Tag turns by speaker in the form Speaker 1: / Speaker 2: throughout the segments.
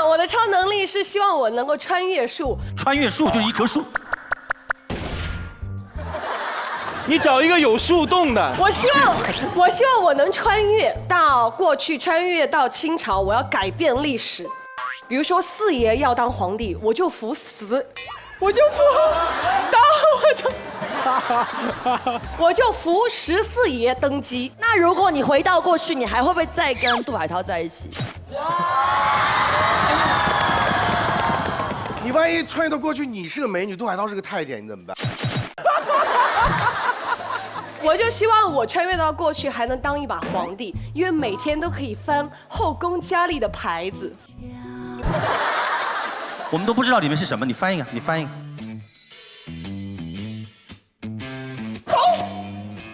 Speaker 1: 样，我的超能力是希望我能够穿越树。
Speaker 2: 穿越树就是一棵树。
Speaker 3: 你找一个有树洞的。
Speaker 1: 我希望我能穿越到过去，穿越到清朝，我要改变历史。比如说四爷要当皇帝，我就扶死，我就扶14爷登基。
Speaker 4: 那如果你回到过去，你还会不会再跟杜海涛在一起？
Speaker 5: 你万一穿越到过去，你是个美女，杜海涛是个太监，你怎么办？
Speaker 1: 我就希望我穿越到过去，还能当一把皇帝，因为每天都可以翻后宫佳丽的牌子。
Speaker 2: 我们都不知道里面是什么，你翻一个，你翻一个。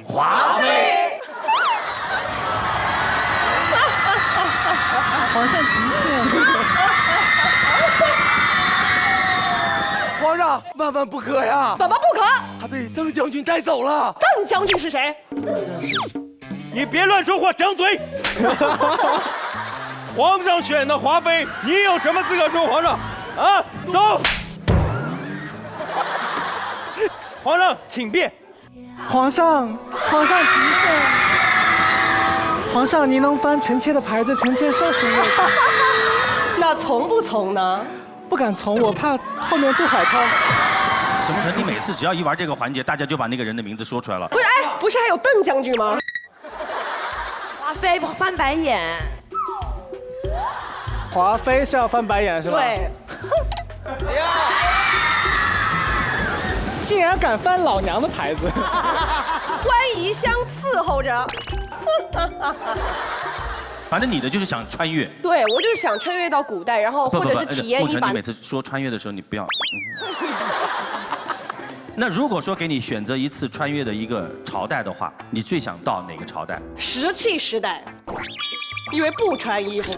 Speaker 2: 华妃。
Speaker 6: 皇上极限。
Speaker 5: 皇上，万万不可呀！
Speaker 1: 怎么不可？
Speaker 5: 他被邓将军带走了。
Speaker 1: 邓将军是谁？
Speaker 3: 你别乱说话，掌嘴！皇上选的华妃，你有什么资格说皇上？啊，走！皇上，请便。
Speaker 6: 皇上极限。皇上，您能翻臣妾的牌子，臣妾受宠若惊。
Speaker 1: 那从不从呢？
Speaker 6: 不敢从，我怕后面杜海涛。
Speaker 2: 沈梦辰，你每次只要一玩这个环节，大家就把那个人的名字说出来了。
Speaker 1: 不是，哎，不是还有邓将军吗？
Speaker 4: 华妃翻白眼。
Speaker 6: 华妃是要翻白眼是吧？
Speaker 1: 对。
Speaker 6: 竟然敢翻老娘的牌子！
Speaker 1: 欢宜相伺候着。
Speaker 2: 反正你的就是想穿越。
Speaker 1: 对，我就是想穿越到古代，然后或者是体验一把。
Speaker 2: 你每次说穿越的时候，你不要。那如果说给你选择一次穿越的一个朝代的话，你最想到哪个朝代？
Speaker 1: 石器时代，因为不穿衣服。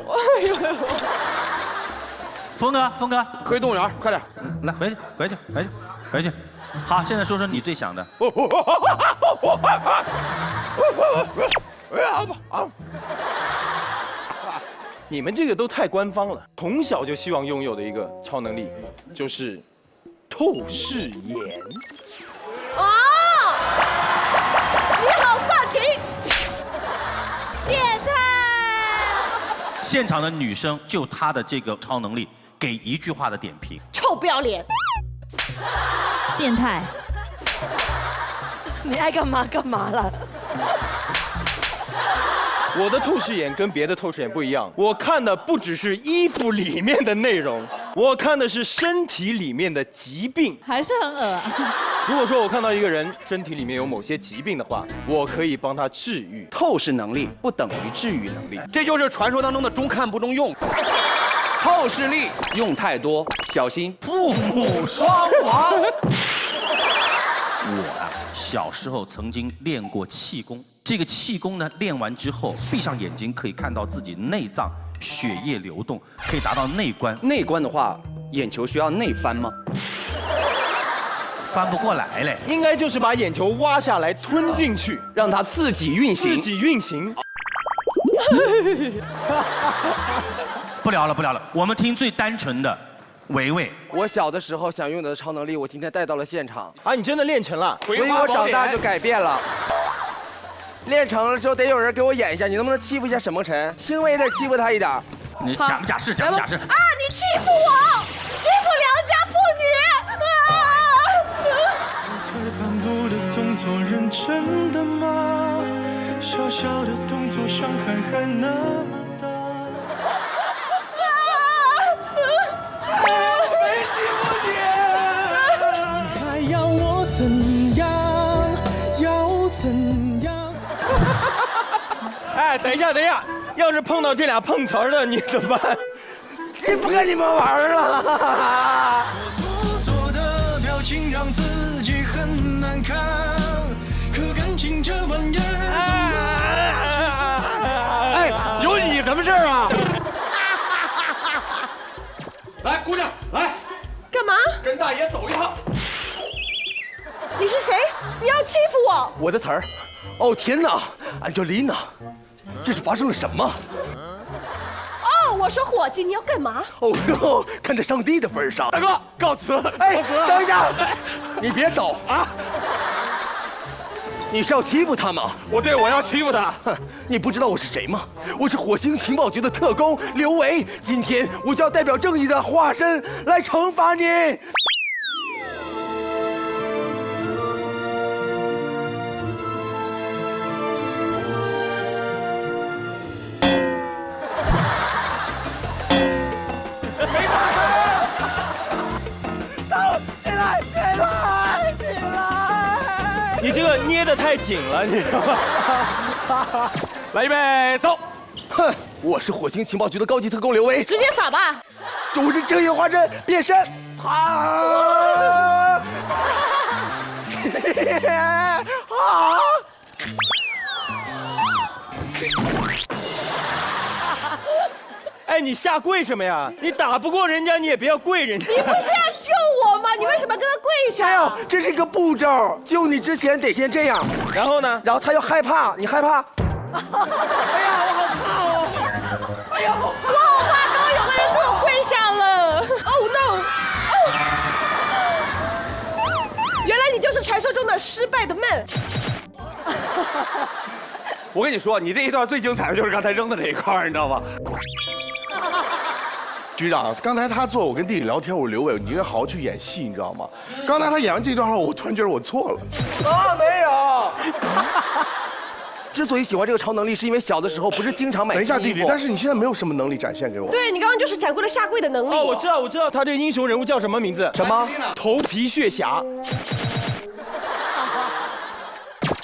Speaker 2: 峰哥，
Speaker 5: 回动物园，快点！
Speaker 2: 来，回去。好，现在说说你最想的。
Speaker 3: 你们这个都太官方了。从小就希望拥有的一个超能力，就是透视眼。
Speaker 1: 哦，你好色情，变态！
Speaker 2: 现场的女生就她的这个超能力，给一句话的点评：
Speaker 1: 臭不要脸，
Speaker 7: 变态。
Speaker 4: 你爱干嘛干嘛了。
Speaker 3: 我的透视眼跟别的透视眼不一样，我看的不只是衣服里面的内容，我看的是身体里面的疾病。
Speaker 7: 还是很恶。
Speaker 3: 如果说我看到一个人身体里面有某些疾病的话，我可以帮他治愈。
Speaker 8: 透视能力不等于治愈能力，这就是传说当中的中看不中用。透视力用太多，小心
Speaker 2: 父母双亡。我啊，小时候曾经练过气功。这个气功呢，练完之后，闭上眼睛可以看到自己内脏血液流动，可以达到内观。
Speaker 8: 内观的话，眼球需要内翻吗？
Speaker 2: 翻不过来嘞。
Speaker 3: 应该就是把眼球挖下来吞进去，
Speaker 8: 让它自己运行。
Speaker 2: 不聊了，我们听最单纯的，维维。
Speaker 9: 我小的时候想用的超能力，我今天带到了现场。
Speaker 3: 啊，你真的练成了？
Speaker 9: 所以我长大就改变了。练成了之后，得有人给我演一下，你能不能欺负一下沈梦辰，轻微的欺负他一点？
Speaker 2: 你假不假释？假不假释？
Speaker 1: 啊！你欺负我，欺负良家妇女！
Speaker 10: 退半步的动作认真的吗？小小的动作伤害还那么大。
Speaker 9: 没欺负你！
Speaker 10: 还要我怎样？要怎样？
Speaker 3: 哎，等一下，要是碰到这俩碰瓷儿的，你怎么办？
Speaker 9: 也不跟你们玩了。
Speaker 10: 我做作的表情让自己很难看，可感情这玩意儿怎么？
Speaker 5: 哎，有你什么事儿啊？
Speaker 8: 来，姑娘，来，
Speaker 1: 干嘛？
Speaker 8: 跟大爷走一趟。
Speaker 1: 你是谁？你要欺负我？
Speaker 9: 我的词儿，哦天哪，安吉丽娜，这是发生了什么？
Speaker 1: 哦，我我说伙计，你要干嘛？
Speaker 9: 哦呦，看在上帝的份上，
Speaker 5: 大哥告辞。
Speaker 9: 哎，等一下，你别走啊！你是要欺负他吗？
Speaker 5: 我要欺负他。
Speaker 9: 哼，你不知道我是谁吗？我是火星情报局的特工刘维，今天我就要代表正义的化身来惩罚你。
Speaker 3: 你这个捏得太紧了，你知道吗？
Speaker 5: 来预备走。
Speaker 9: 哼，我是火星情报局的高级特工刘维，
Speaker 1: 直接撒吧。
Speaker 9: 我是正义化身，变身。啊！
Speaker 3: 哎，你下跪什么呀？你打不过人家，你也不要跪人家。
Speaker 1: 你不是要救我吗？你为什么跟他跪下？
Speaker 9: 没有，这是一个步骤，救你之前得先这样。
Speaker 3: 然后呢？
Speaker 9: 然后他要害怕，你害怕？
Speaker 1: 哎呀，我好怕哦！哎呀，我好怕，刚刚有个人给我跪下了。Oh no！ 原来你就是传说中的失败的梦。
Speaker 5: 我跟你说，你这一段最精彩的就是刚才扔的这一块，你知道吗？
Speaker 11: 局长，刚才他坐我跟弟弟聊天，我刘伟，你应该好好去演戏，你知道吗？刚才他演完这段话，我突然觉得我错了。
Speaker 9: 啊，没有。之所以喜欢这个超能力，是因为小的时候不是经常买。
Speaker 11: 等一下，弟弟，但是你现在没有什么能力展现给我。
Speaker 1: 对，你刚刚就是展过了下跪的能力。
Speaker 3: 哦，我知道，他这个英雄人物叫什么名字？
Speaker 9: 什么？
Speaker 3: 头皮血侠。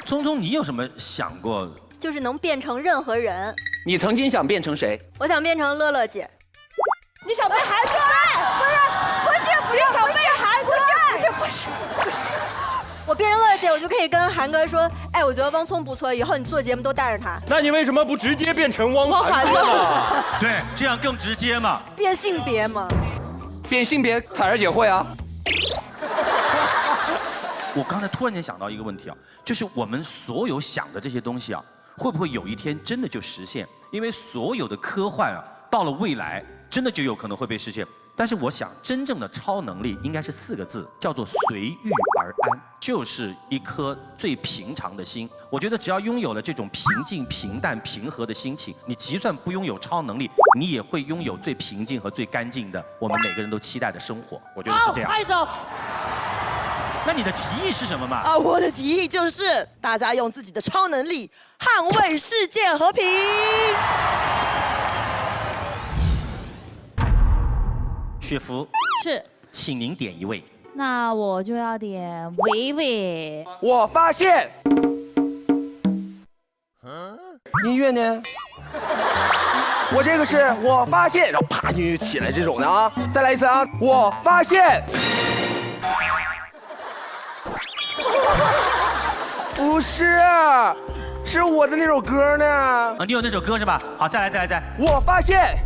Speaker 2: 聪聪，你有什么想过？
Speaker 12: 就是能变成任何人。
Speaker 8: 你曾经想变成谁？
Speaker 12: 我想变成乐乐姐。
Speaker 1: 你想被韩哥？不是，不要想被韩哥，不是。
Speaker 12: 我变成乐乐姐，我就可以跟韩哥说，哎，我觉得汪聪不错，以后你做节目都带着他。
Speaker 3: 那你为什么不直接变成汪涵呢？
Speaker 2: 对，这样更直接嘛。
Speaker 12: 变性别嘛。
Speaker 8: 变性别，彩儿姐会啊。
Speaker 2: 我刚才突然间想到一个问题啊，就是我们所有想的这些东西啊，会不会有一天真的就实现？因为所有的科幻啊，到了未来真的就有可能会被实现。但是我想，真正的超能力应该是4个字，叫做随遇而安，就是一颗最平常的心。我觉得只要拥有了这种平静、平淡、平和的心情，你就算不拥有超能力，你也会拥有最平静和最干净的我们每个人都期待的生活。我觉得是这样。
Speaker 4: 拍手。
Speaker 2: 那你的提议是什么嘛？
Speaker 4: 啊，我的提议就是大家用自己的超能力捍卫世界和平。
Speaker 2: 雪芙
Speaker 7: 是，
Speaker 2: 请您点一位。
Speaker 7: 那我就要点维维。
Speaker 9: 我发现，音乐呢？我这个是我发现，然后啪音乐起来这种的啊！再来一次啊！我发现，不是，是我的那首歌呢。
Speaker 2: 啊，你有那首歌是吧？好，再来。
Speaker 9: 我发现。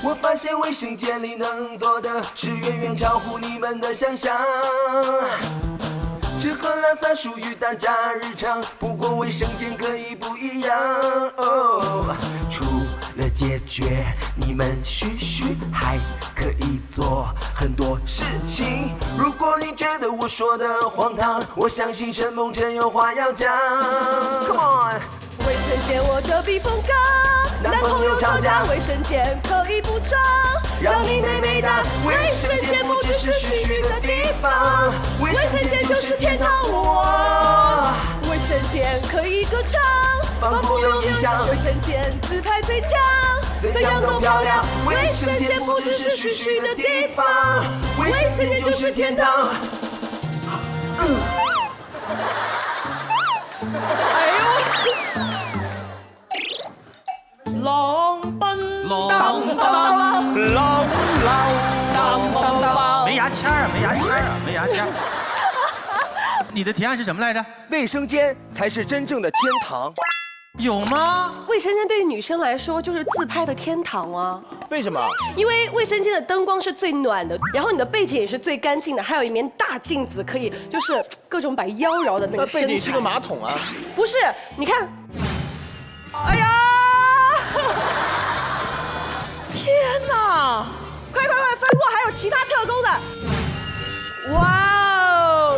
Speaker 10: 我发现卫生间里能做的是远远超乎你们的想象，吃喝拉撒属于大家日常，不过卫生间可以不一样。哦，除了解决你们需还可以做很多事情。如果你觉得我说的荒唐，我相信沈梦辰有话要讲。Come on，
Speaker 1: 卫生间我的避风港。男朋友吵架，卫生间可以补偿，让你美美哒。卫生间不只是嘘嘘的地方，卫生间就是天堂。我卫生间可以歌唱，
Speaker 10: 仿佛有印象。
Speaker 1: 卫生间自拍最强，怎样都漂亮。卫生间不只是嘘嘘的地方，卫生间就是天堂。
Speaker 4: 浪奔，
Speaker 2: 没牙签啊！你的提案是什么来着？
Speaker 9: 卫生间才是真正的天堂。
Speaker 2: 有吗？
Speaker 1: 卫生间对于女生来说就是自拍的天堂啊！
Speaker 3: 为什么？
Speaker 1: 因为卫生间的灯光是最暖的，然后你的背景也是最干净的，还有一面大镜子，可以就是各种摆妖娆的那个身材。
Speaker 3: 背景是个马桶啊？
Speaker 1: 不是，你看，哎呀，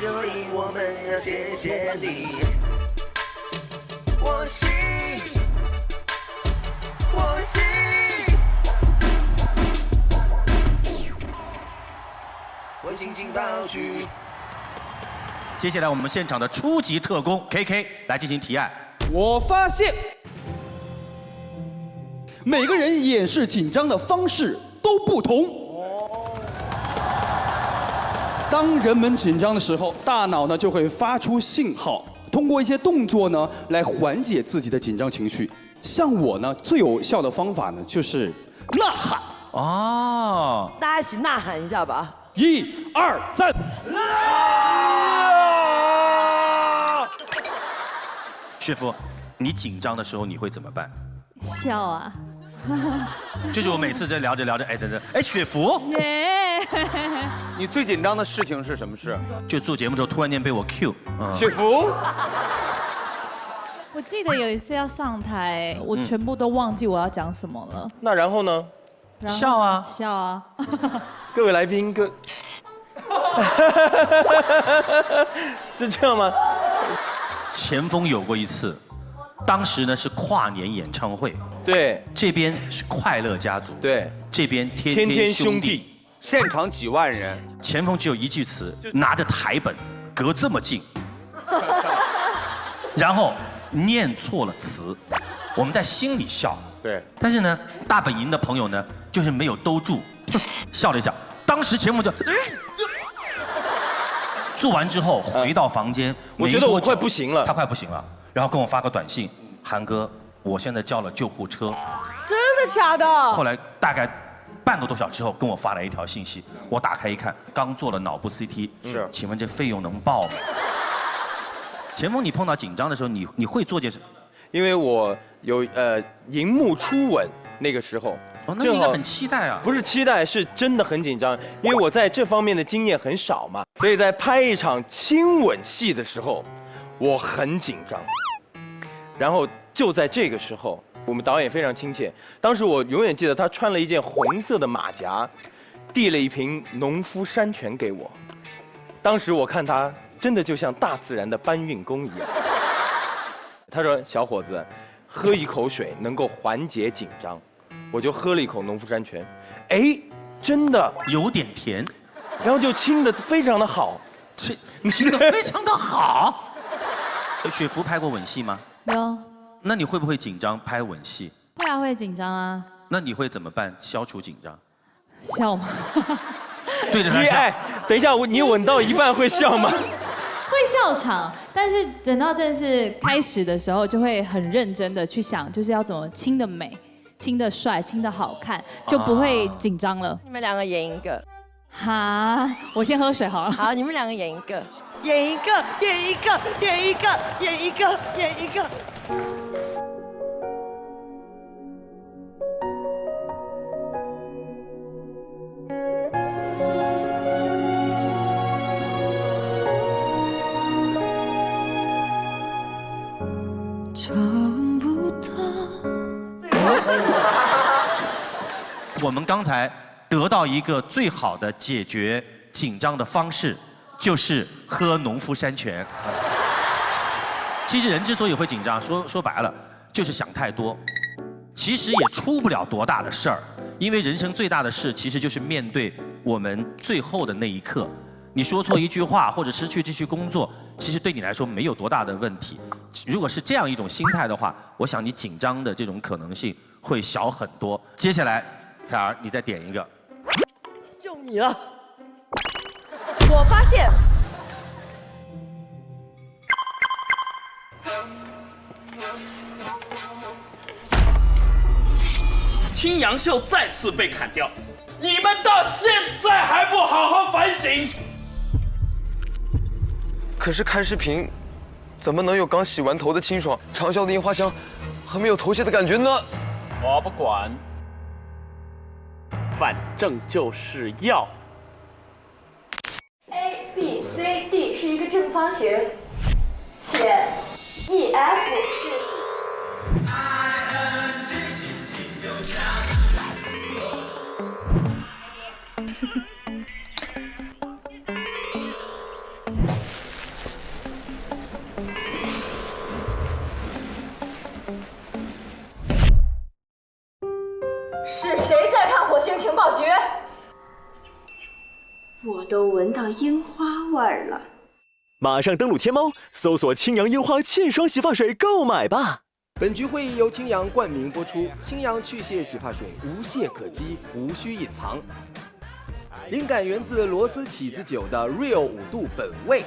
Speaker 10: 就以我们要谢谢你。我心，我心。我紧紧抱去。
Speaker 2: 接下来我们现场的初级特工 KK 来进行提案。
Speaker 13: 我发现每个人掩饰紧张的方式都不同。当人们紧张的时候，大脑呢就会发出信号，通过一些动作呢来缓解自己的紧张情绪。像我呢，最有效的方法呢就是呐喊。
Speaker 2: 哦，
Speaker 4: 大家一起呐喊一下吧。
Speaker 13: 1、2、3。
Speaker 2: 雪芙，你紧张的时候你会怎么办？
Speaker 7: 笑啊。
Speaker 2: 就是我每次在聊着聊着，哎，等等，哎，雪芙，
Speaker 7: 耶！
Speaker 9: 你最紧张的事情是什么事？
Speaker 2: 就做节目之后突然间被我 Q。
Speaker 9: 雪芙，
Speaker 7: 我记得有一次要上台，我全部都忘记我要讲什么了。
Speaker 3: 那然后呢？
Speaker 2: 笑啊，
Speaker 7: 笑啊。
Speaker 3: 各位来宾，就这样吗？
Speaker 2: 前锋有过一次，当时呢是跨年演唱会，
Speaker 3: 对，
Speaker 2: 这边是快乐家族，
Speaker 3: 对，
Speaker 2: 这边天
Speaker 3: 天
Speaker 2: 天
Speaker 3: 兄弟
Speaker 2: 兄弟，
Speaker 9: 现场几万人，
Speaker 2: 前锋只有一句词，拿着台本，隔这么近，然后念错了词，我们在心里笑，
Speaker 9: 对，
Speaker 2: 但是呢，大本营的朋友呢，就是没有兜住，笑了一下，当时前锋就。做完之后回到房间，
Speaker 3: 我觉得我快不行了，
Speaker 2: 他快不行了，然后跟我发个短信，韩哥，我现在叫了救护车。
Speaker 4: 真的假的？
Speaker 2: 后来大概半个多小时之后跟我发来一条信息，我打开一看，刚做了脑部 CT，
Speaker 9: 是，
Speaker 2: 请问这费用能报吗？前锋，你碰到紧张的时候，你会做件什么？
Speaker 3: 因为我有荧幕初吻那个时候。
Speaker 2: 哦，那你应该很期待啊！
Speaker 3: 不是期待，是真的很紧张，因为我在这方面的经验很少嘛，所以在拍一场亲吻戏的时候，我很紧张。然后就在这个时候，我们导演非常亲切，当时我永远记得他穿了一件红色的马甲，递了一瓶农夫山泉给我。当时我看他真的就像大自然的搬运工一样。他说：“小伙子，喝一口水能够缓解紧张。”我就喝了一口农夫山泉，哎，真的
Speaker 2: 有点甜，
Speaker 3: 然后就亲得非常的好，
Speaker 2: 亲得非常的好。雪芙拍过吻戏吗？
Speaker 7: 有。
Speaker 2: 那你会不会紧张拍吻戏？
Speaker 7: 会啊，会紧张啊。
Speaker 2: 那你会怎么办消除紧张？
Speaker 7: 笑吗？
Speaker 2: 对着他笑。
Speaker 3: 哎，等一下，你吻到一半会笑吗？
Speaker 7: 会笑场，但是等到正式开始的时候，就会很认真的去想，就是要怎么亲得美。亲得帅，亲得好看，就不会紧张了。
Speaker 4: 你们两个演一个。
Speaker 7: 哈，我先喝水好了。
Speaker 4: 好，你们两个演一个，演一个，演一个，演一个，演一个，演一个。
Speaker 1: 找不到。
Speaker 2: 我们刚才得到一个最好的解决紧张的方式，就是喝农夫山泉。其实人之所以会紧张，说白了就是想太多，其实也出不了多大的事儿，因为人生最大的事其实就是面对我们最后的那一刻。你说错一句话或者失去继续工作，其实对你来说没有多大的问题。如果是这样一种心态的话，我想你紧张的这种可能性会小很多。接下来，彩儿，你再点一个。
Speaker 4: 就你了。
Speaker 12: 我发现，
Speaker 14: 青阳秀再次被砍掉，你们到现在还不好好反省？
Speaker 5: 可是看视频，怎么能有刚洗完头的清爽，长效的樱花香，和没有头屑的感觉呢？
Speaker 14: 我不管，反正就是要。
Speaker 15: ABCD 是一个正方形，且 EF 是。到樱花味儿了。
Speaker 16: 马上登录天猫，搜索青扬樱花沁霜洗发水购买吧。
Speaker 17: 本局会议由青扬冠名播出，青扬去屑洗发水无懈可击，无需隐藏。灵感源自螺丝起子酒的 Real 5度本味。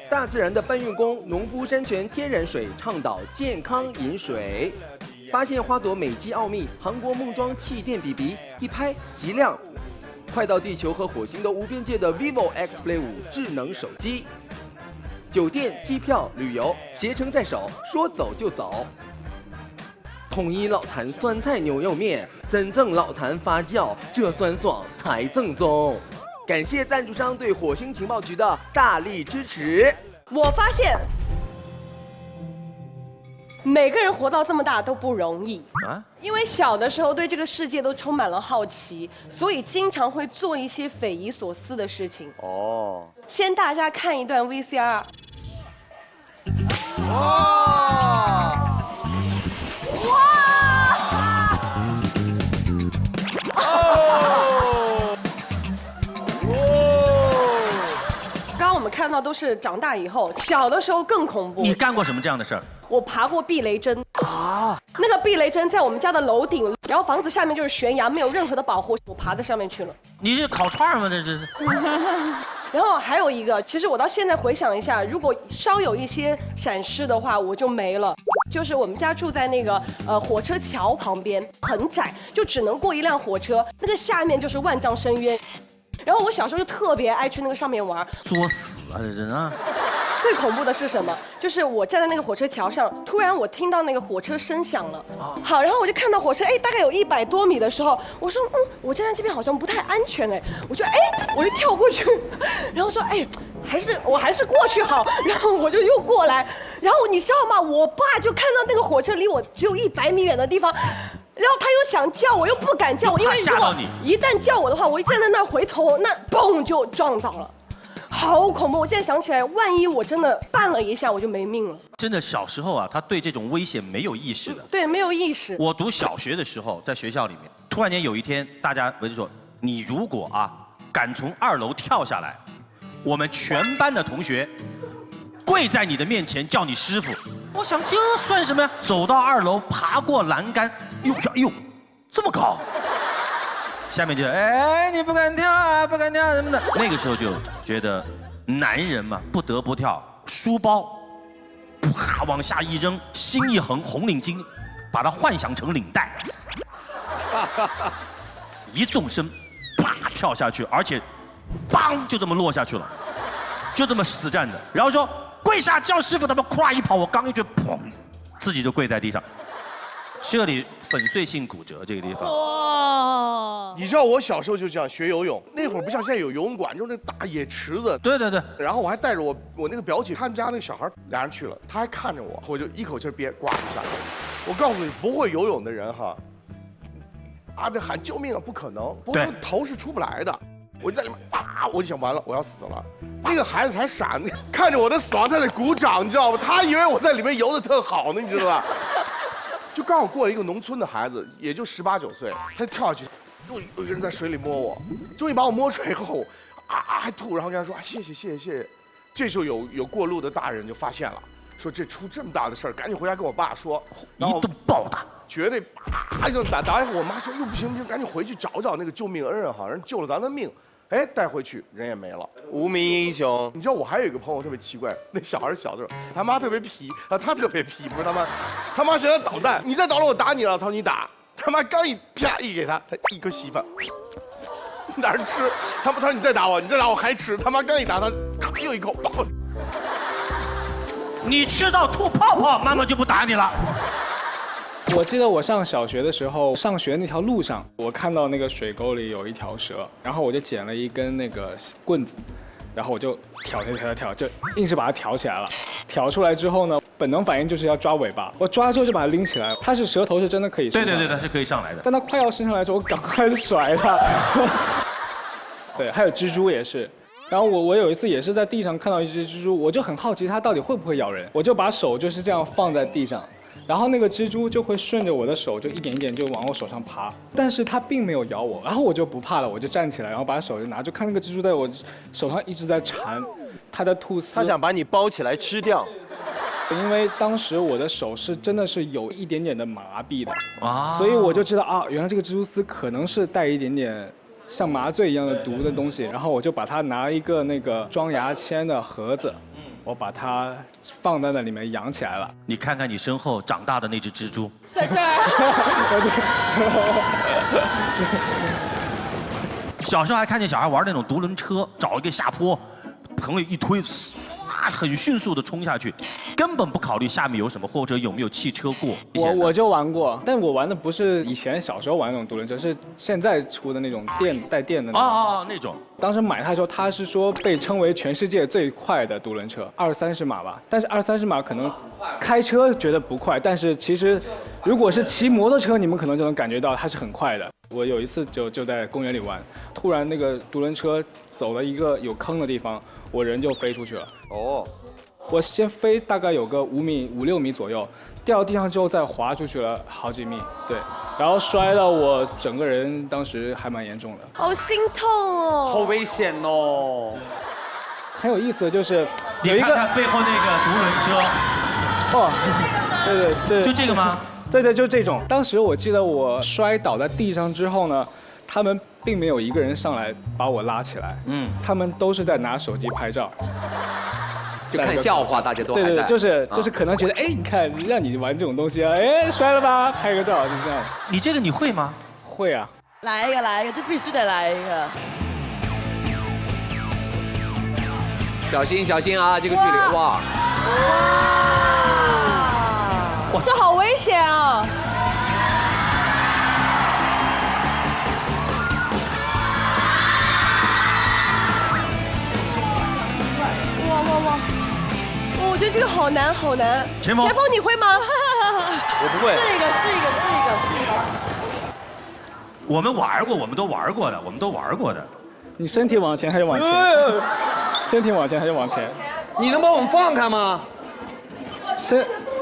Speaker 17: 大自然的搬运工，农夫山泉天然水倡导健康饮水。发现花朵美肌奥秘，韩国梦妆气垫 BB 一拍即亮。快到地球和火星都无边界的 vivo X Play 5智能手机。酒店、机票、旅游，携程在手，说走就走。统一老坛酸菜牛肉面，真正老坛发酵，这酸爽才正宗。感谢赞助商对火星情报局的大力支持。
Speaker 1: 我发现，每个人活到这么大都不容易啊，因为小的时候对这个世界都充满了好奇，所以经常会做一些匪夷所思的事情。哦，先大家看一段 VCR。哇！刚刚我们看到都是长大以后，小的时候更恐怖。
Speaker 2: 你干过什么这样的事儿？
Speaker 1: 我爬过避雷针啊，那个避雷针在我们家的楼顶，然后房子下面就是悬崖，没有任何的保护，我爬在上面去了。
Speaker 2: 你是烤串吗？这是。
Speaker 1: 然后还有一个，其实我到现在回想一下，如果稍有一些闪失的话，我就没了。就是我们家住在那个火车桥旁边，很窄，就只能过一辆火车，那个下面就是万丈深渊。然后我小时候就特别爱去那个上面玩，
Speaker 2: 作死啊这人啊！
Speaker 1: 最恐怖的是什么？就是我站在那个火车桥上，突然我听到那个火车声响了。好，然后我就看到火车，大概有100多米的时候，我说，我站在这边好像不太安全我就我就跳过去，然后说，我还是过去好，然后我就又过来，然后你知道吗？我爸就看到那个火车离我只有100米远的地方。然后他又想叫我，又不敢叫我，因为如果一旦叫我的话，我一站在那儿回头，那嘣就撞到了，好恐怖！我现在想起来，万一我真的绊了一下，我就没命了。
Speaker 2: 真的，小时候啊，他对这种危险没有意识的。
Speaker 1: 对，没有意识。
Speaker 2: 我读小学的时候，在学校里面，突然间有一天，大家围着说：“你如果敢从2楼跳下来，我们全班的同学跪在你的面前叫你师傅。”我想这算什么呀？走到2楼，爬过栏杆，哟，这么高！下面就你不敢跳啊，不敢跳什么的。那个时候就觉得，男人嘛不得不跳，书包，啪往下一扔，心一横，红领巾，把它幻想成领带，一纵身，啪跳下去，而且，梆就这么落下去了，就这么死站着，然后说。跪下叫师傅，他们咵一跑，我刚一觉，砰，自己就跪在地上，这里粉碎性骨折这个地方。
Speaker 11: 哇！你知道我小时候就这样学游泳，那会儿不像现在有游泳馆，就是那大野池子。
Speaker 2: 对。
Speaker 11: 然后我还带着我那个表姐，他们家那个小孩俩人去了，他还看着我，我就一口气憋，呱一下。我告诉你，不会游泳的人这喊救命啊，不可能，不会头是出不来的。我就在里面我就想完了，我要死了。那个孩子才傻呢，看着我的死亡，他在鼓掌，你知道吗？他以为我在里面游得特好呢，你知道吧？就刚好过了一个农村的孩子，也就18、19岁，他跳下去，有一个人在水里摸我，终于把我摸出来以后，还吐，然后跟他说谢谢。这时候有过路的大人就发现了，说这出这么大的事儿，赶紧回家跟我爸说，
Speaker 2: 一顿暴打，
Speaker 11: 绝对就打一会儿，我妈说不行，赶紧回去找那个救命恩人人救了咱的命。带回去人也没了，
Speaker 3: 无名英雄。
Speaker 11: 你知道我还有一个朋友特别奇怪，那小孩小的时候，他妈特别皮他特别皮，不是他妈嫌他捣蛋，你再捣乱我打你了，他说你打，他妈刚啪一给他一颗稀饭，哪儿吃？他说你再打我还吃，他妈刚一打他，又一口，
Speaker 2: 你吃到吐泡泡，妈妈就不打你了。
Speaker 6: 我记得我上小学的时候，上学那条路上，我看到那个水沟里有一条蛇，然后我就捡了一根那个棍子，然后我就挑，就硬是把它挑起来了。挑出来之后呢，本能反应就是要抓尾巴，我抓了之后就把它拎起来。它是蛇头是真的可以升上来的，
Speaker 2: 对，它是可以上来的。
Speaker 6: 但它快要升上来的时候，我赶快甩它。对，还有蜘蛛也是。然后我有一次也是在地上看到一只蜘蛛，我就很好奇它到底会不会咬人，我就把手就是这样放在地上。然后那个蜘蛛就会顺着我的手就一点一点就往我手上爬，但是它并没有咬我，然后我就不怕了，我就站起来，然后把手就拿，就看那个蜘蛛在我手上一直在缠，它的吐丝，
Speaker 3: 它想把你包起来吃掉。
Speaker 6: 因为当时我的手是真的是有一点点的麻痹的啊，所以我就知道啊，原来这个蜘蛛丝可能是带一点点像麻醉一样的毒的东西，然后我就把它拿一个那个装牙签的盒子，我把它放在那里面养起来了。
Speaker 2: 你看看你身后长大的那只蜘蛛，
Speaker 1: 在这儿。
Speaker 2: 小时候还看见小孩玩那种独轮车，找一个下坡，朋友一推，很迅速的冲下去，根本不考虑下面有什么或者有没有汽车过。
Speaker 6: 我就玩过，但我玩的不是以前小时候玩那种独轮车，是现在出的那种带电的
Speaker 2: 那种。
Speaker 6: 当时买它的时候，它是说被称为全世界最快的独轮车，20-30码吧。但是20-30码可能开车觉得不快，但是其实如果是骑摩托车，你们可能就能感觉到它是很快的。我有一次就在公园里玩，突然那个独轮车走了一个有坑的地方，我人就飞出去了。哦，我先飞大概有个5-6米左右，掉到地上之后再滑出去了好几米，对，然后摔到我整个人当时还蛮严重的。
Speaker 1: 好心痛哦！
Speaker 9: 好危险哦！
Speaker 6: 很有意思的就是有一个
Speaker 2: 你看看背后那个独轮车，
Speaker 6: 哦，对，
Speaker 2: 就这个吗？
Speaker 6: 对，就这种。当时我记得我摔倒在地上之后呢，他们并没有一个人上来把我拉起来，他们都是在拿手机拍照。
Speaker 17: 就看笑话，大家都还在。
Speaker 6: 对，就是可能觉得，哎，你看让你玩这种东西啊，哎，摔了吧，拍个照，就这样。
Speaker 2: 你这个你会吗？
Speaker 6: 会啊。
Speaker 4: 来一个，就必须得来一个。
Speaker 17: 小心啊，这个距离，哇！
Speaker 1: 这好危险啊！哇！我觉得这个好难。前锋你会吗？
Speaker 9: 我不会。
Speaker 4: 试一个。
Speaker 2: 我们玩过，我们都玩过的。
Speaker 6: 你身体往前还是往前？身体往前还是往前？
Speaker 17: 你能把我们放开吗？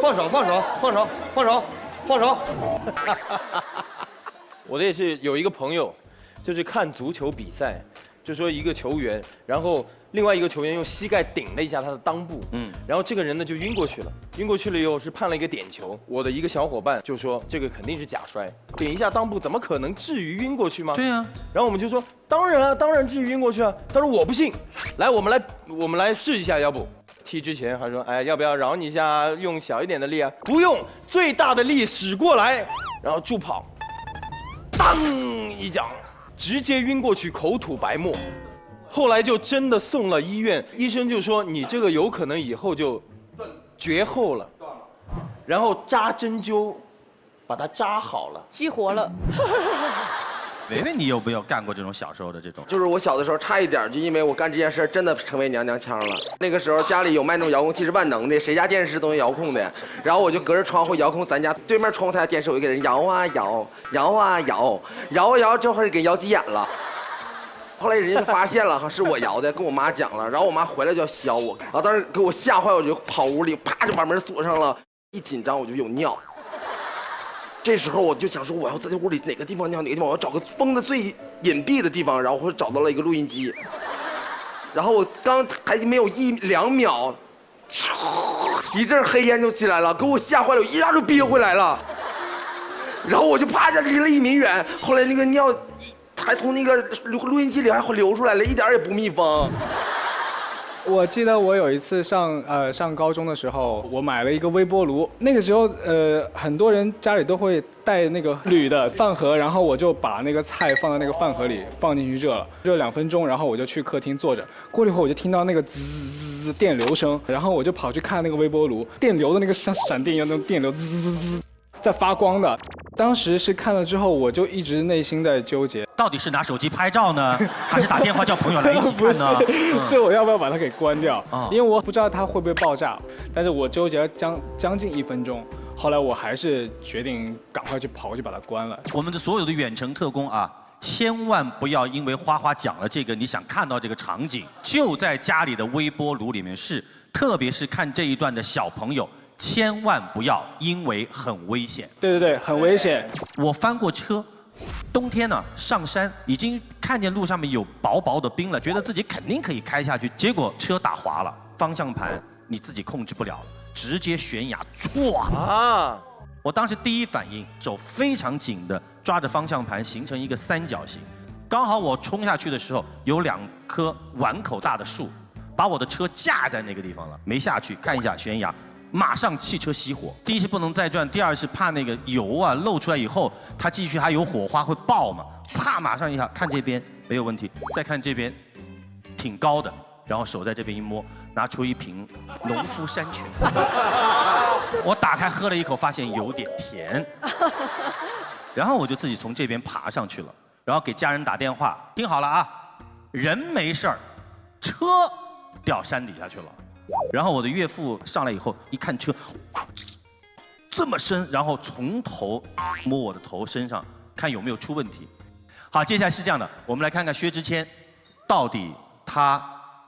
Speaker 9: 放手！
Speaker 3: 我的也是有一个朋友，就是看足球比赛，就说一个球员，然后另外一个球员用膝盖顶了一下他的裆部，然后这个人呢就晕过去了以后是判了一个点球。我的一个小伙伴就说这个肯定是假摔，顶一下裆部怎么可能至于晕过去吗？
Speaker 2: 对啊，
Speaker 3: 然后我们就说当然至于晕过去啊。他说我不信，来我们来试一下，要不？踢之前还说，哎，要不要饶你一下，用小一点的力啊？不用，最大的力使过来，然后助跑，当一脚，直接晕过去，口吐白沫。后来就真的送了医院，医生就说你这个有可能以后就绝后了，然后扎针灸，把它扎好了，
Speaker 1: 激活了。
Speaker 2: 维维，你有没有干过这种小时候的这种？
Speaker 17: 就是我小的时候差一点，就因为我干这件事真的成为娘娘腔了。那个时候家里有卖那种遥控器是万能的，谁家电视都有遥控的。然后我就隔着窗户遥控咱家对面窗户台电视，有一个人摇啊摇，摇啊摇，摇啊摇，这会儿给摇急眼了。后来人家就发现了哈，是我摇的，跟我妈讲了。然后我妈回来就要削我，然后当时给我吓坏，我就跑屋里，啪就把门锁上了。一紧张我就有尿。这时候我就想说，我要在这屋里哪个地方尿哪个地方，我要找个封的最隐蔽的地方，然后我找到了一个录音机，然后我刚还没有1-2秒，一阵黑烟就起来了，给我吓坏了，我一下就憋回来了，然后我就啪一下离了1米远，后来那个尿还从那个录音机里还流出来了，一点也不密封。
Speaker 6: 我记得我有一次上高中的时候，我买了一个微波炉。那个时候很多人家里都会带那个铝的饭盒，然后我就把那个菜放在那个饭盒里放进去热2分钟，然后我就去客厅坐着。过了一会儿我就听到那个滋电流声，然后我就跑去看那个微波炉，电流的那个像闪电一样那种电流滋在发光的。当时是看了之后，我就一直内心在纠结，
Speaker 2: 到底是拿手机拍照呢，还是打电话叫朋友来一起看呢？
Speaker 6: 是我要不要把它给关掉？因为我不知道它会不会爆炸，但是我纠结了将近1分钟，后来我还是决定赶快去跑去把它关了。
Speaker 2: 我们的所有的远程特工啊，千万不要因为花花讲了这个，你想看到这个场景，就在家里的微波炉里面试，特别是看这一段的小朋友。千万不要，因为很危险。
Speaker 6: 对对对，很危险。
Speaker 2: 我翻过车，冬天呢上山，已经看见路上面有薄薄的冰了，觉得自己肯定可以开下去，结果车打滑了，方向盘你自己控制不了了，直接悬崖唰啊！我当时第一反应，手非常紧的抓着方向盘，形成一个三角形。刚好我冲下去的时候，有2棵碗口大的树，把我的车架在那个地方了，没下去，看一下悬崖。马上汽车熄火，第一是不能再转，第二是怕那个油啊漏出来以后，它继续还有火花会爆嘛，啪马上一下看这边没有问题，再看这边挺高的，然后手在这边一摸，拿出一瓶农夫山泉，我打开喝了一口，发现有点甜，然后我就自己从这边爬上去了，然后给家人打电话，听好了啊，人没事儿，车掉山底下去了。然后我的岳父上来以后，一看车这么深，然后从头摸我的头身上，看有没有出问题。好，接下来是这样的，我们来看看薛之谦，到底他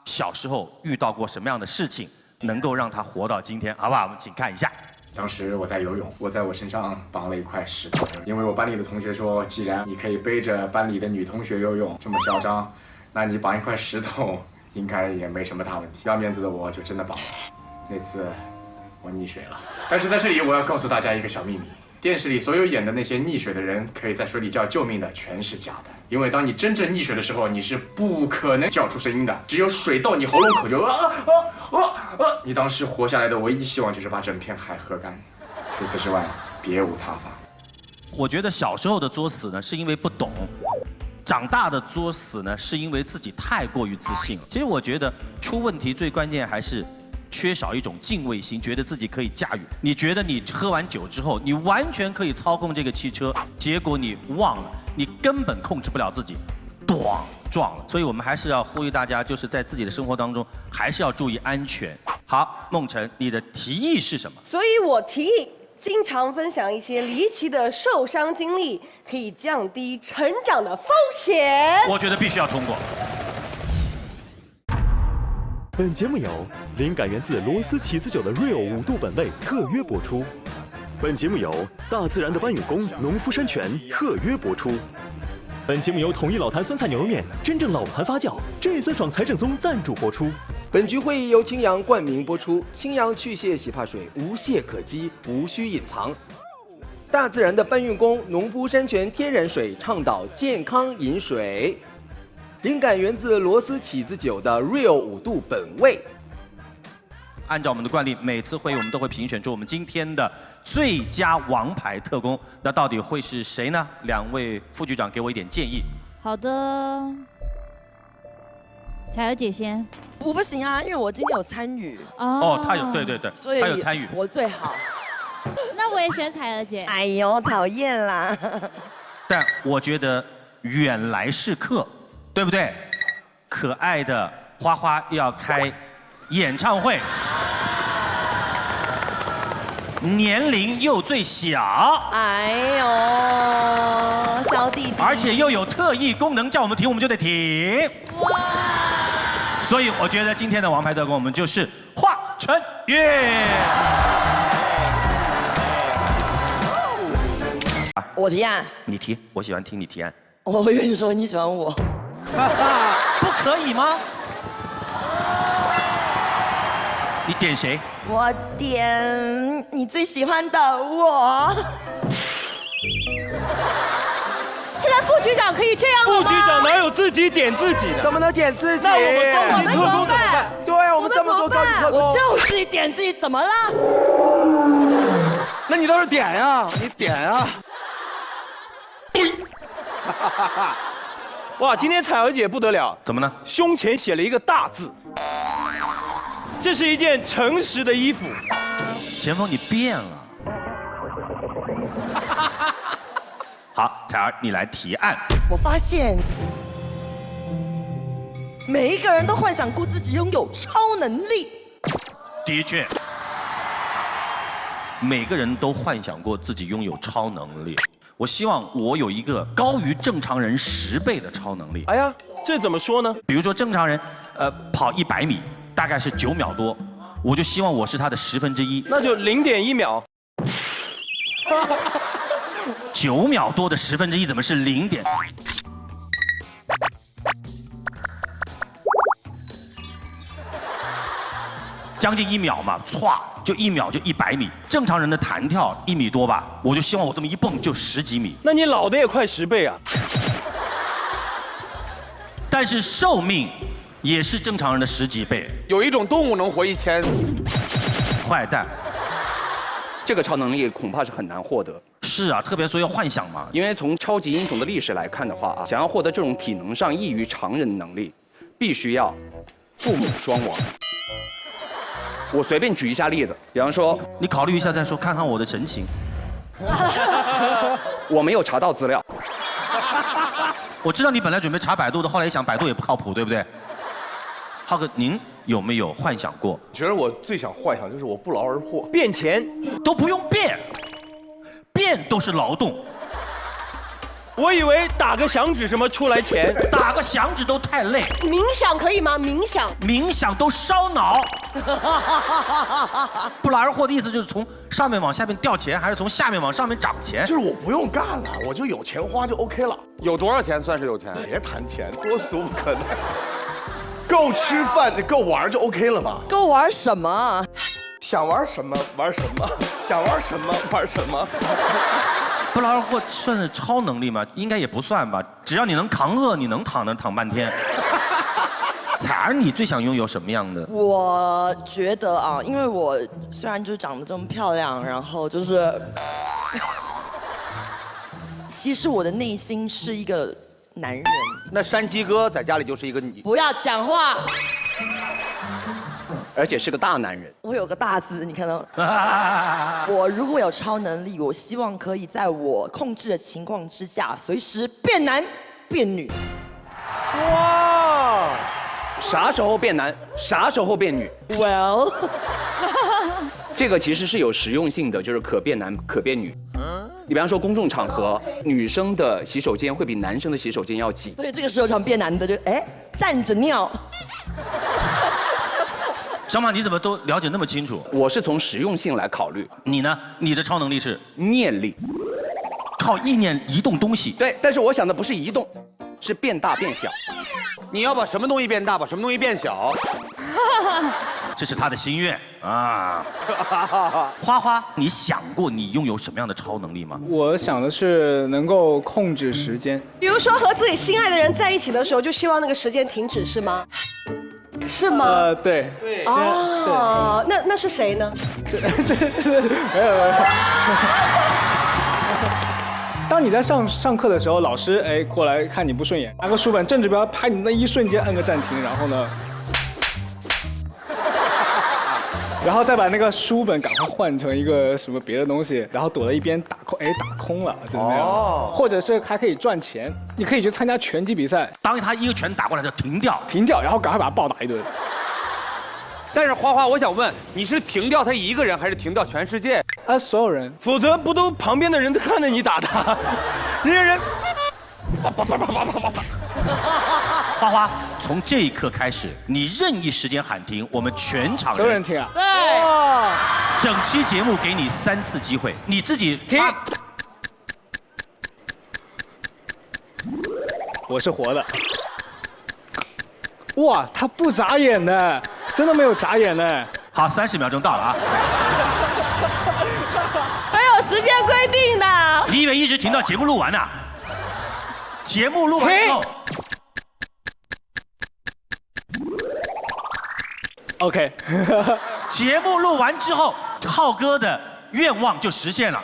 Speaker 2: 小时候遇到过什么样的事情，能够让他活到今天，好不好？我们请看一下。
Speaker 18: 当时我在游泳，我在我身上绑了一块石头，因为我班里的同学说，既然你可以背着班里的女同学游泳，这么嚣张，那你绑一块石头。应该也没什么大问题，要面子的我就真的绑了。那次我溺水了，但是在这里我要告诉大家一个小秘密：电视里所有演的那些溺水的人可以在水里叫救命的，全是假的。因为当你真正溺水的时候，你是不可能叫出声音的，只有水到你喉咙口就你当时活下来的唯一希望就是把整片海喝干，除此之外别无他法。
Speaker 2: 我觉得小时候的作死呢，是因为不懂。长大的作死呢，是因为自己太过于自信了。其实我觉得出问题最关键还是缺少一种敬畏心，觉得自己可以驾驭。你觉得你喝完酒之后，你完全可以操控这个汽车，结果你忘了，你根本控制不了自己，咣撞了。所以我们还是要呼吁大家，就是在自己的生活当中，还是要注意安全。好，梦辰，你的提议是什么？
Speaker 1: 所以我提议。经常分享一些离奇的受伤经历，可以降低成长的风险。
Speaker 2: 我觉得必须要通过。
Speaker 16: 本节目由灵感源自螺丝起子酒的 Real 5度本味特约播出。本节目由大自然的搬运工农夫山泉特约播出。本节目由统一老坛酸菜牛肉面真正老坛发酵这酸爽才正宗赞助播出。
Speaker 17: 本局会议由青阳冠名播出，青阳去屑洗发水无懈可击，无需隐藏。大自然的搬运工农夫山泉天然水倡导健康饮水，灵感源自螺丝起子酒的 Real 5度本味。
Speaker 2: 按照我们的惯例，每次会议我们都会评选出我们今天的最佳王牌特工，那到底会是谁呢？2位副局长给我一点建议。
Speaker 7: 好的，彩儿姐先。
Speaker 4: 我不行啊，因为我今天有参与。
Speaker 2: 哦，他有，对对对，
Speaker 4: 所以
Speaker 2: 他有参与。
Speaker 4: 我最好。
Speaker 7: 那我也选彩儿姐。
Speaker 4: 哎呦，讨厌啦！
Speaker 2: 但我觉得远来是客，对不对？可爱的花花要开演唱会，年龄又最小。
Speaker 4: 哎呦，小弟弟。
Speaker 2: 而且又有特异功能，叫我们停我们就得停。哇！所以我觉得今天的王牌特工我们就是华晨宇。
Speaker 4: 我提案。
Speaker 2: 你提，我喜欢听你提案。
Speaker 4: 我以为你说你喜欢我。
Speaker 2: 不可以吗？你点谁？
Speaker 4: 我点你最喜欢的我。
Speaker 1: 现在副局长可以这样了吗？
Speaker 3: 副局长哪有自己点自己的？
Speaker 17: 怎么能点自己？
Speaker 3: 那我们高级特工怎么办？
Speaker 17: 对，我们这么多高级特工，
Speaker 4: 我就是点自己，怎么了？
Speaker 9: 那你倒是点呀，你点呀。
Speaker 3: 哇，今天彩儿姐不得了，
Speaker 2: 怎么呢？
Speaker 3: 胸前写了一个大字，这是一件诚实的衣服。
Speaker 2: 前锋，你变了。好，彩儿，你来提案。
Speaker 4: 我发现，每一个人都幻想过自己拥有超能力。
Speaker 2: 的确，每个人都幻想过自己拥有超能力。我希望我有一个高于正常人10倍的超能力。
Speaker 3: 哎呀，这怎么说呢？
Speaker 2: 比如说正常人，跑100米大概是9秒多，我就希望我是它的1/10，
Speaker 3: 那就0.1秒。
Speaker 2: 9秒多的1/10怎么是0点？将近1秒嘛，歘，就1秒就100米。正常人的弹跳1米多吧，我就希望我这么一蹦就10几米。
Speaker 3: 那你老的也快10倍啊！
Speaker 2: 但是寿命也是正常人的10几倍。
Speaker 9: 有一种动物能活1000。
Speaker 2: 坏蛋，
Speaker 19: 这个超能力恐怕是很难获得。
Speaker 2: 是啊，特别说要幻想嘛。
Speaker 19: 因为从超级英雄的历史来看的话啊，想要获得这种体能上异于常人的能力，必须要父母双亡。我随便举一下例子，比方说，
Speaker 2: 你考虑一下再说，看看我的神情。
Speaker 19: 我没有查到资料。
Speaker 2: 我知道你本来准备查百度的，后来一想百度也不靠谱，对不对？浩哥，您有没有幻想过？
Speaker 11: 觉得我最想幻想就是我不劳而获，
Speaker 3: 变钱
Speaker 2: 都不用变。 变都是劳动，
Speaker 3: 我以为打个响指什么出来钱，
Speaker 2: 打个响指都太累。
Speaker 1: 冥想可以吗？冥想，
Speaker 2: 冥想都烧脑。不劳而获的意思就是从上面往下面掉钱，还是从下面往上面涨钱？
Speaker 11: 就是我不用干了，我就有钱花就 OK 了。
Speaker 9: 有多少钱算是有钱？
Speaker 11: 别谈钱，多俗不可耐。够吃饭，够玩就 OK 了吧？
Speaker 4: 够玩什么？
Speaker 11: 想玩什么玩什么，想玩什么玩什么。
Speaker 2: 不劳而获算是超能力吗？应该也不算吧。只要你能扛饿，你能躺那躺半天。彩儿，你最想拥有什么样的？
Speaker 4: 我觉得啊，因为我虽然就是长得这么漂亮，然后就是，其实我的内心是一个男人。
Speaker 9: 那山鸡哥在家里就是一个你。
Speaker 4: 不要讲话。
Speaker 19: 而且是个大男人。
Speaker 4: 我有个大字，你看到？我如果有超能力，我希望可以在我控制的情况之下，随时变男变女。
Speaker 19: 哇！啥时候变男？啥时候变女
Speaker 4: ？Well，
Speaker 19: 这个其实是有实用性的，就是可变男可变女。你比方说公众场合，女生的洗手间会比男生的洗手间要挤。
Speaker 4: 所以这个时候想变男的就站着尿。
Speaker 2: 小马，你怎么都了解那么清楚？
Speaker 19: 我是从实用性来考虑。
Speaker 2: 你呢？你的超能力是
Speaker 19: 念力，
Speaker 2: 靠意念移动东西。
Speaker 19: 对，但是我想的不是移动，是变大变小。
Speaker 9: 你要把什么东西变大，把什么东西变小？
Speaker 2: 这是他的心愿啊！花花，你想过你拥有什么样的超能力吗？
Speaker 6: 我想的是能够控制时间。
Speaker 1: 比如说和自己心爱的人在一起的时候，就希望那个时间停止，是吗？是吗？
Speaker 6: 对。
Speaker 1: 哦，那是谁呢？
Speaker 6: 没有。当你在上课的时候，老师过来看你不顺眼，拿个书本正指标拍你那一瞬间按个暂停，然后呢？然后再把那个书本赶快换成一个什么别的东西，然后躲在一边打空了，怎么样？或者是还可以赚钱，你可以去参加拳击比赛，
Speaker 2: 当他一个拳打过来就停掉，
Speaker 6: 然后赶快把他暴打一顿。
Speaker 9: 但是花花，我想问，你是停掉他一个人，还是停掉全世界？
Speaker 6: 所有人，
Speaker 3: 否则不都旁边的人都看着你打他，那些人。
Speaker 2: 花花，从这一刻开始，你任意时间喊停，我们全场
Speaker 6: 所有人停啊！
Speaker 4: 对，
Speaker 2: 整期节目给你3次机会，你自己
Speaker 6: 停。我是活的。哇，他不眨眼的，真的没有眨眼的。
Speaker 2: 好，30秒钟到了啊！
Speaker 1: 还有时间规定的。
Speaker 2: 你以为一直停到节目录完呢？节目录完之后。
Speaker 6: OK，
Speaker 2: 节目录完之后，浩哥的愿望就实现了。